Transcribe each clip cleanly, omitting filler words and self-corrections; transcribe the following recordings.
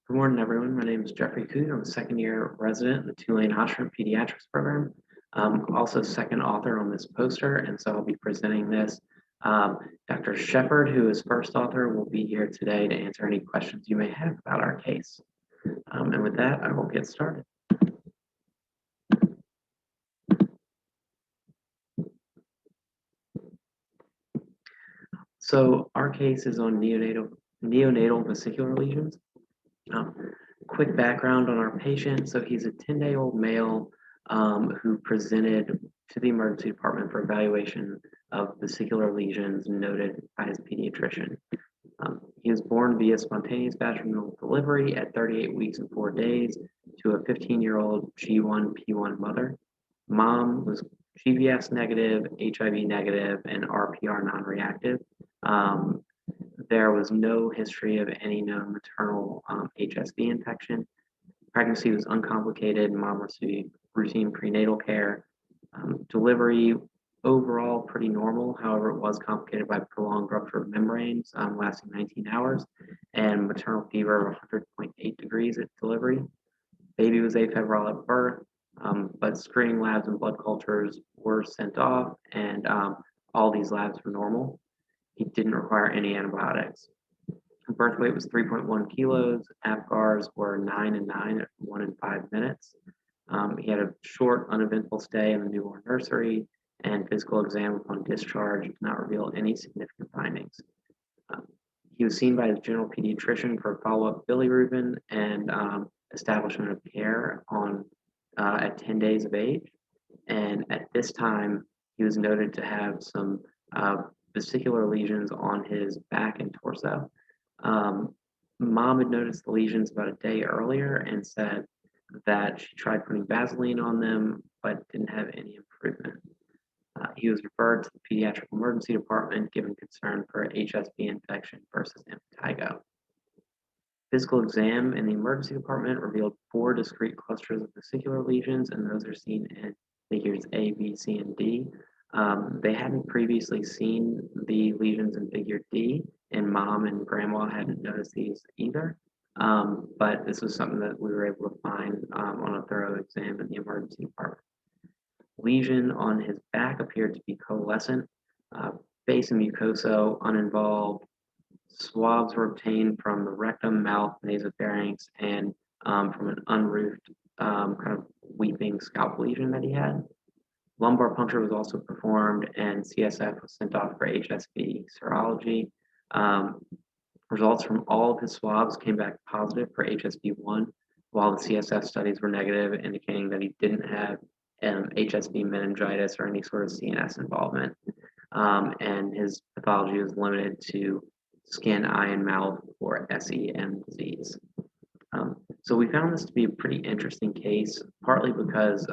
Good morning, everyone. My name is Jeffrey Kuhn. I'm a second-year resident in the Tulane Oshram Pediatrics program. Also second author on this poster, and so I'll be presenting this. Dr. Shepard, who is first author, will be here today to answer any questions you may have about our case. And with that, I will get started. So our case is on neonatal vesicular lesions. Quick background on our patient. So he's a 10-day-old male who presented to the emergency department for evaluation of vesicular lesions noted by his pediatrician. He was born via spontaneous vaginal delivery at 38 weeks and 4 days to a 15-year-old G1/P1 mother. Mom was GBS negative, HIV negative, and RPR non-reactive. There was no history of any known maternal HSV infection. Pregnancy was uncomplicated. Mom received routine prenatal care. Delivery overall pretty normal. However, it was complicated by prolonged rupture of membranes lasting 19 hours and maternal fever of 100.8 degrees at delivery. Baby was afebrile at birth, but screening labs and blood cultures were sent off, and all these labs were normal. He didn't require any antibiotics. Birth weight was 3.1 kilos. APGARs were 9 and 9 at 1 and 5 minutes. He had a short, uneventful stay in the newborn nursery, and physical exam upon discharge did not reveal any significant findings. He was seen by his general pediatrician for follow-up bilirubin and establishment of care at 10 days of age. And at this time, he was noted to have some vesicular lesions on his back and torso. Mom had noticed the lesions about a day earlier and said that she tried putting Vaseline on them, but didn't have any improvement. He was referred to the pediatric emergency department given concern for HSV infection versus impetigo. Physical exam in the emergency department revealed 4 discrete clusters of vesicular lesions, and those are seen in figures A, B, C, and D. They hadn't previously seen the lesions in figure D, and mom and grandma hadn't noticed these either. But this was something that we were able to find on a thorough exam in the emergency department. Lesion on his back appeared to be coalescent, face and mucosa uninvolved. Swabs were obtained from the rectum, mouth, nasopharynx, and from an unroofed kind of weeping scalp lesion that he had. Lumbar puncture was also performed, and CSF was sent off for HSV serology. Results from all of his swabs came back positive for HSV1, while the CSF studies were negative, indicating that he didn't have HSV meningitis or any sort of CNS involvement. And his pathology was limited to skin, eye, and mouth for SEM disease. So we found this to be a pretty interesting case, partly because,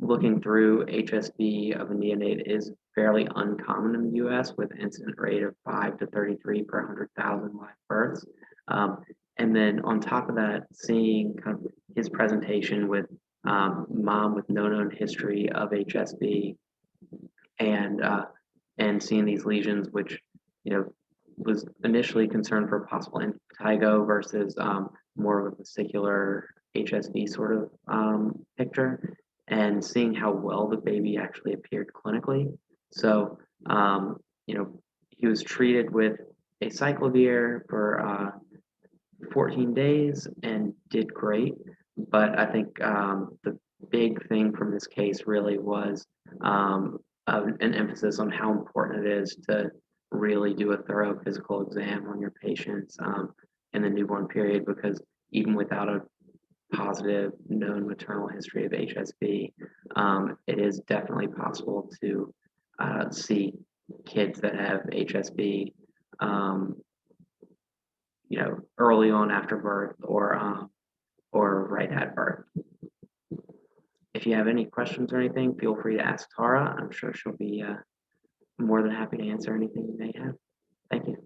looking through HSV of a neonate is fairly uncommon in the US with incident rate of 5 to 33 per 100,000 live births. And then on top of that, seeing kind of his presentation with mom with no known history of HSV and seeing these lesions, which, was initially concerned for possible impetigo versus more of a vesicular HSV sort of picture, and seeing how well the baby actually appeared clinically. So, he was treated with acyclovir for 14 days and did great. But I think the big thing from this case really was an emphasis on how important it is to really do a thorough physical exam on your patients in the newborn period, because even without a positive known maternal history of HSV, it is definitely possible to see kids that have HSV, early on after birth or right at birth. If you have any questions or anything, feel free to ask Tara. I'm sure she'll be more than happy to answer anything you may have. Thank you.